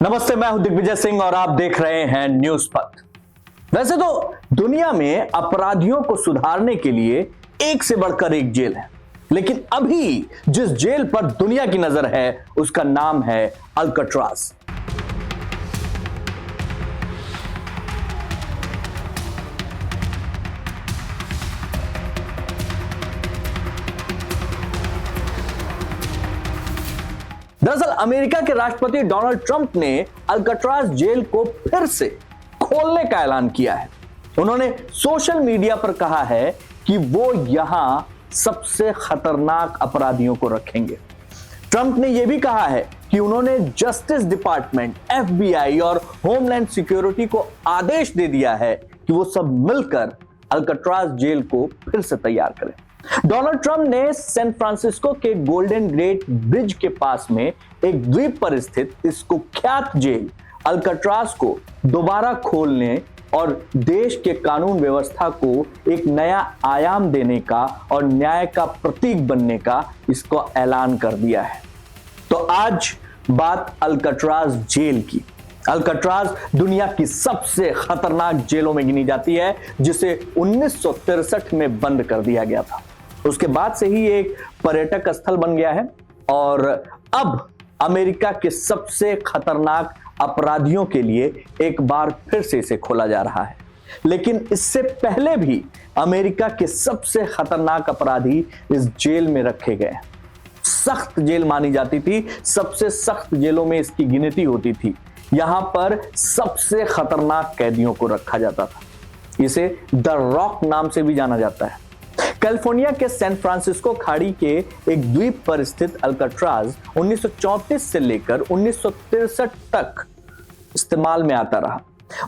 नमस्ते, मैं हूं दिग्विजय सिंह और आप देख रहे हैं न्यूज पथ। वैसे तो दुनिया में अपराधियों को सुधारने के लिए एक से बढ़कर एक जेल है, लेकिन अभी जिस जेल पर दुनिया की नजर है उसका नाम है अल्काट्राज। दरअसल अमेरिका के राष्ट्रपति डोनाल्ड ट्रंप ने अल्काट्राज जेल को फिर से खोलने का ऐलान किया है। उन्होंने सोशल मीडिया पर कहा है कि वो यहां सबसे खतरनाक अपराधियों को रखेंगे। ट्रंप ने यह भी कहा है कि उन्होंने जस्टिस डिपार्टमेंट, FBI और होमलैंड सिक्योरिटी को आदेश दे दिया है कि वो सब मिलकर अल्काट्राज जेल को फिर से तैयार करें। डोनाल्ड ट्रंप ने सैन फ्रांसिस्को के गोल्डन गेट ब्रिज के पास में एक द्वीप पर स्थित इस कुख्यात जेल अल्काट्राज को दोबारा खोलने और देश के कानून व्यवस्था को एक नया आयाम देने का और न्याय का प्रतीक बनने का इसको ऐलान कर दिया है। तो आज बात अल्काट्राज जेल की। अल्काट्राज दुनिया की सबसे खतरनाक जेलों में गिनी जाती है, जिसे 1963 में बंद कर दिया गया था। उसके बाद से ही एक पर्यटक स्थल बन गया है और अब अमेरिका के सबसे खतरनाक अपराधियों के लिए एक बार फिर से इसे खोला जा रहा है। लेकिन इससे पहले भी अमेरिका के सबसे खतरनाक अपराधी इस जेल में रखे गए। सख्त जेल मानी जाती थी, सबसे सख्त जेलों में इसकी गिनती होती थी। यहां पर सबसे खतरनाक कैदियों को रखा जाता था। इसे द रॉक नाम से भी जाना जाता है। कैलिफोर्निया के सैन फ्रांसिस्को खाड़ी के एक द्वीप पर स्थित अल्काट्राज 1934 से लेकर 1963 तक इस्तेमाल में आता रहा।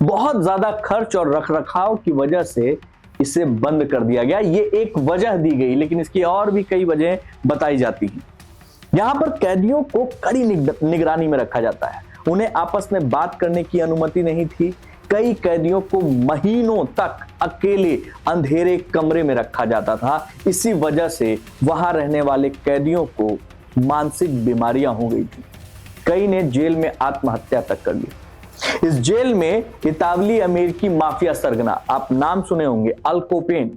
बहुत ज्यादा खर्च और रखरखाव की वजह से इसे बंद कर दिया गया। ये एक वजह दी गई, लेकिन इसकी और भी कई वजह बताई जाती हैं। यहां पर कैदियों को कड़ी निगरानी में रखा जाता है। उन्हें आपस में बात करने की अनुमति नहीं थी। कई कैदियों को महीनों तक अकेले अंधेरे कमरे में रखा जाता था। इसी वजह से वहां रहने वाले कैदियों को मानसिक बीमारियां हो गई थी। कई ने जेल में आत्महत्या तक कर ली। इस जेल में इतावली अमेरिकी माफिया सरगना, आप नाम सुने होंगे, अल कैपोने,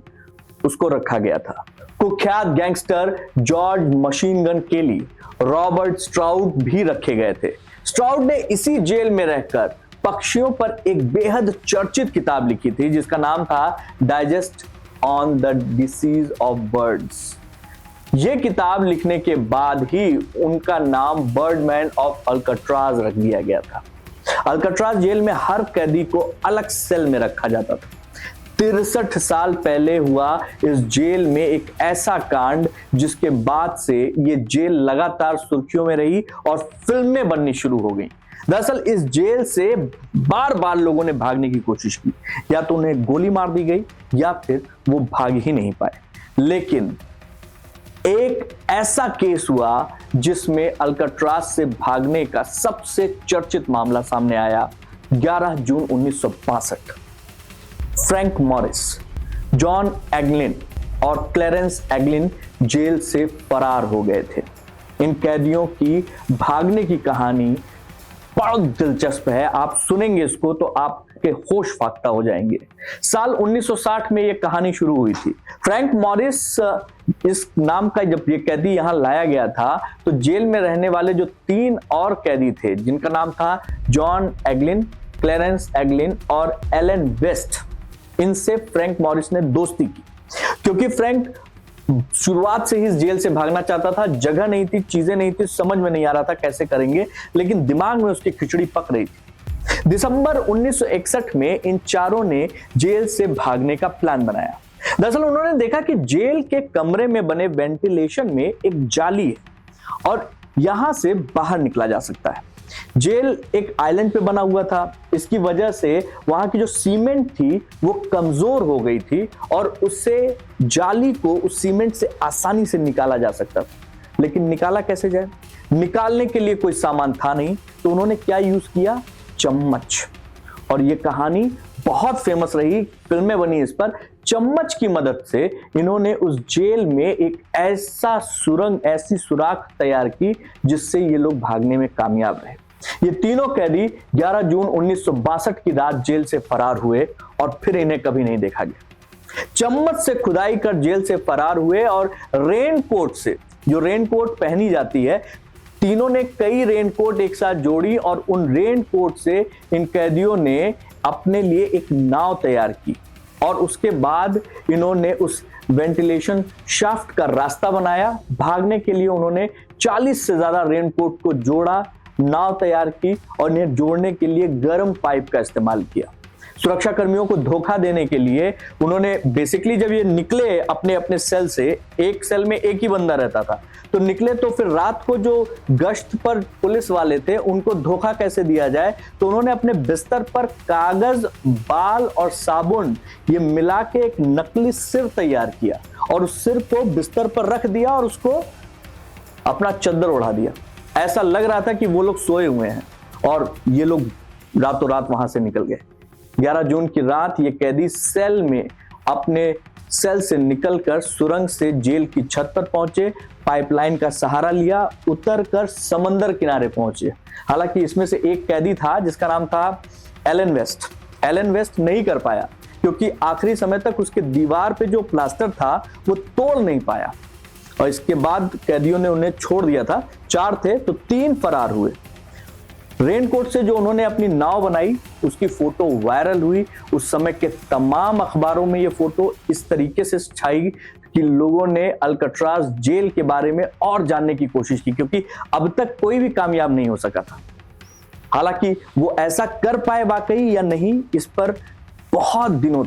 उसको रखा गया था। कुख्यात gangster George machine Gun Kelly, Robert स्ट्राउड भी रखे गए थे। स्ट्राउड ने इसी जेल में रहकर पक्षियों पर एक बेहद चर्चित किताब लिखी थी, जिसका नाम था digest on the disease of birds. यह किताब लिखने के बाद ही उनका नाम बर्डमैन ऑफ अल्काट्राज रख दिया गया था। अल्काट्राज जेल में हर कैदी को अलग सेल में रखा जाता था। 63 साल पहले हुआ इस जेल में एक ऐसा कांड जिसके बाद से ये जेल लगातार सुर्खियों में रही और फिल्में बननी शुरू हो गई। दरअसल इस जेल से बार बार लोगों ने भागने की कोशिश की, या तो उन्हें गोली मार दी गई या फिर वो भाग ही नहीं पाए। लेकिन एक ऐसा केस हुआ जिसमें अल्काट्राज से भागने का सबसे चर्चित मामला सामने आया। 11 जून 1962 फ्रैंक मॉरिस, जॉन एग्लिन और क्लेरेंस एग्लिन जेल से फरार हो गए थे। इन कैदियों की भागने की कहानी बहुत दिलचस्प है। आप सुनेंगे इसको तो आपके होश फाख्ता हो जाएंगे। साल 1960 में यह कहानी शुरू हुई थी। फ्रैंक मॉरिस इस नाम का जब ये कैदी यहां लाया गया था तो जेल में रहने वाले जो 3 और कैदी थे, जिनका नाम था जॉन एग्लिन, क्लेरेंस एग्लिन और एलन वेस्ट, इनसे फ्रैंक मॉरिस ने दोस्ती की। क्योंकि फ्रैंक शुरुआत से ही इस जेल से भागना चाहता था। जगह नहीं थी, चीजें नहीं थी, समझ में नहीं आ रहा था कैसे करेंगे, लेकिन दिमाग में उसकी खिचड़ी पक रही थी। दिसंबर 1961 में इन चारों ने जेल से भागने का प्लान बनाया। दरअसल उन्होंने देखा कि जेल के कमरे में बने वेंटिलेशन में एक जाली है और यहां से बाहर निकला जा सकता है। जेल एक आइलैंड पे बना हुआ था। इसकी वजह से वहां की जो सीमेंट थी वो कमजोर हो गई थी और उससे जाली को उस सीमेंट से आसानी से निकाला जा सकता था। लेकिन निकाला कैसे जाए? निकालने के लिए कोई सामान था नहीं, तो उन्होंने क्या यूज किया? चम्मच। और ये कहानी बहुत फेमस रही, फिल्में बनी इस पर। चम्मच की मदद से इन्होंने उस जेल में एक ऐसा सुरंग, ऐसी सुराख तैयार की जिससे ये लोग भागने में कामयाब रहे। ये तीनों कैदी 11 जून 1962 की रात जेल से फरार हुए और फिर इन्हें कभी नहीं देखा गया। चम्मच से खुदाई कर जेल से फरार हुए और रेनकोट से, जो रेनकोट पहनी जाती है, तीनों ने कई रेनकोट एक साथ जोड़ी और उन रेनकोट से इन कैदियों ने अपने लिए एक नाव तैयार की और उसके बाद इन्होंने उस वेंटिलेशन शाफ्ट का रास्ता बनाया। भागने के लिए उन्होंने 40 से ज्यादा रेनकोट को जोड़ा, नाव तैयार की और इन्हें जोड़ने के लिए गर्म पाइप का इस्तेमाल किया। सुरक्षा कर्मियों को धोखा देने के लिए उन्होंने बेसिकली जब ये निकले अपने अपने सेल से, एक सेल में एक ही बंदा रहता था, तो निकले तो फिर रात को जो गश्त पर पुलिस वाले थे उनको धोखा कैसे दिया जाए, तो उन्होंने अपने बिस्तर पर कागज, बाल और साबुन ये मिला के एक नकली सिर तैयार किया और उस सिर को बिस्तर पर रख दिया और उसको अपना चद्दर ओढ़ा दिया। ऐसा लग रहा था कि वो लोग सोए हुए हैं और ये लोग रातों रात वहां से निकल गए। 11 जून की रात ये कैदी सेल में अपने सेल से निकलकर सुरंग से जेल की छत पर पहुंचे, पाइपलाइन का सहारा लिया, उतरकर समंदर किनारे पहुंचे। हालांकि इसमें से एक कैदी था जिसका नाम था एलन वेस्ट। एलन वेस्ट नहीं कर पाया क्योंकि आखिरी समय तक उसके दीवार पे जो प्लास्टर था वो तोड़ नहीं पाया और इसके बाद कैदियों ने उन्हें छोड़ दिया था। 4 थे तो 3 फरार हुए। रेनकोट से जो उन्होंने अपनी नाव बनाई उसकी फोटो वायरल हुई। उस समय के तमाम अखबारों में ये फोटो इस तरीके से छाई कि लोगों ने अल्काट्राज जेल के बारे में और जानने की कोशिश की, क्योंकि अब तक कोई भी कामयाब नहीं हो सका था। हालांकि वो ऐसा कर पाए वाकई या नहीं, इस पर बहुत दिनों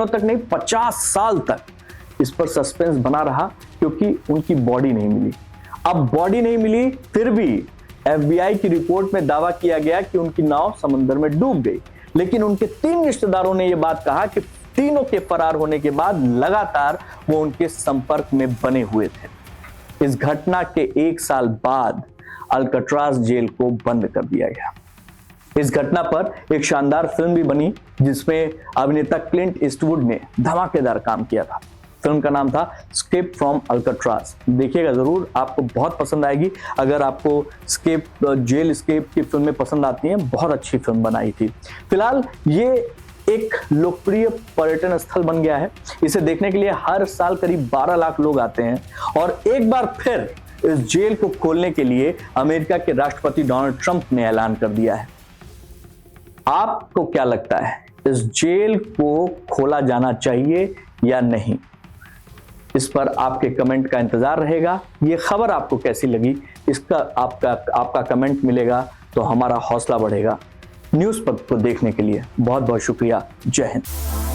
तक नहीं, 50 साल तक इस पर सस्पेंस बना रहा, क्योंकि उनकी बॉडी नहीं मिली। अब बॉडी नहीं मिली, फिर भी FBI की रिपोर्ट में दावा किया गया कि उनकी नाव समंदर में डूब गई। लेकिन उनके 3 रिश्तेदारों ने यह बात कहा कि तीनों के फरार होने के बाद लगातार वो उनके संपर्क में बने हुए थे। इस घटना के 1 साल बाद अल्काट्राज जेल को बंद कर दिया गया। इस घटना पर एक शानदार फिल्म भी बनी जिसमें अभिनेता क्लिंट ईस्टवुड ने धमाकेदार काम किया था। फिल्म का नाम था एस्केप फ्रॉम अल्काट्राज। देखिएगा जरूर, आपको बहुत पसंद आएगी। अगर आपको जेल एस्केप की फिल्में पसंद आती हैं, बहुत अच्छी फिल्म बनाई थी। फिलहाल ये एक लोकप्रिय पर्यटन स्थल बन गया है। इसे देखने के लिए हर साल करीब 12 लाख लोग आते हैं और एक बार फिर इस जेल को खोलने के लिए अमेरिका के राष्ट्रपति डोनाल्ड ट्रंप ने ऐलान कर दिया है। आपको क्या लगता है, इस जेल को खोला जाना चाहिए या नहीं? इस पर आपके कमेंट का इंतजार रहेगा। ये खबर आपको कैसी लगी, इसका आपका कमेंट मिलेगा तो हमारा हौसला बढ़ेगा। न्यूज़ पथ को देखने के लिए बहुत बहुत शुक्रिया। जय हिंद।